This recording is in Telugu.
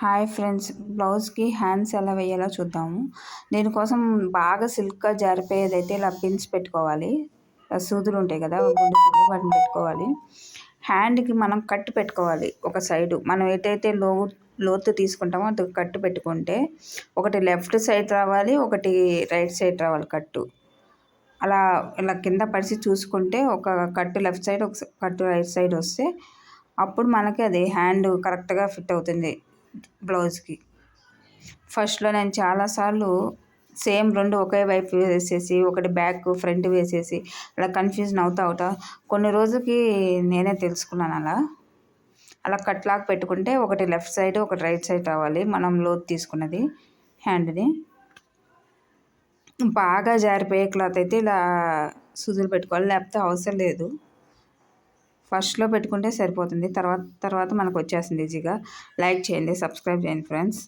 హాయ్ ఫ్రెండ్స్, బ్లౌజ్కి హ్యాండ్స్ ఎలా వేయాలో చూద్దాము. దీనికోసం బాగా సిల్క్గా జారిపోయేదైతే ఇలా పిన్స్ పెట్టుకోవాలి. సూదులు ఉంటాయి కదా, గుండు సూదులు, వాటిని పెట్టుకోవాలి. హ్యాండ్కి మనం కట్టు పెట్టుకోవాలి. ఒక సైడు మనం ఏదైతే లోతు తీసుకుంటామో అది కట్టు పెట్టుకుంటే ఒకటి లెఫ్ట్ సైడ్ రావాలి, ఒకటి రైట్ సైడ్ రావాలి కట్టు. అలా ఇలా కింద పరిచి చూసుకుంటే ఒక కట్టు లెఫ్ట్ సైడ్, ఒక కట్టు రైట్ సైడ్ వస్తే అప్పుడు మనకి అది హ్యాండ్ కరెక్ట్గా ఫిట్ అవుతుంది బ్లౌజ్కి. ఫస్ట్లో నేను చాలాసార్లు సేమ్ రెండు ఒకే వైపు వేసేసి ఒకటి బ్యాక్ ఫ్రంట్ వేసేసి అలా కన్ఫ్యూజన్ అవుతా కొన్ని రోజులకి నేనే తెలుసుకున్నాను. అలా కట్లాగా పెట్టుకుంటే ఒకటి లెఫ్ట్ సైడ్, ఒకటి రైట్ సైడ్ రావాలి మనం లోతు తీసుకున్నది హ్యాండ్ని. బాగా జారిపోయే క్లాత్ అయితే ఇలా సూదులు పెట్టుకోవాలి, లేకపోతే అవసరం లేదు. ఫస్ట్లో పెట్టుకుంటే సరిపోతుంది, తర్వాత మనకు వచ్చేస్తుంది ఈజీగా. లైక్ చేయండి, సబ్స్క్రైబ్ చేయండి ఫ్రెండ్స్.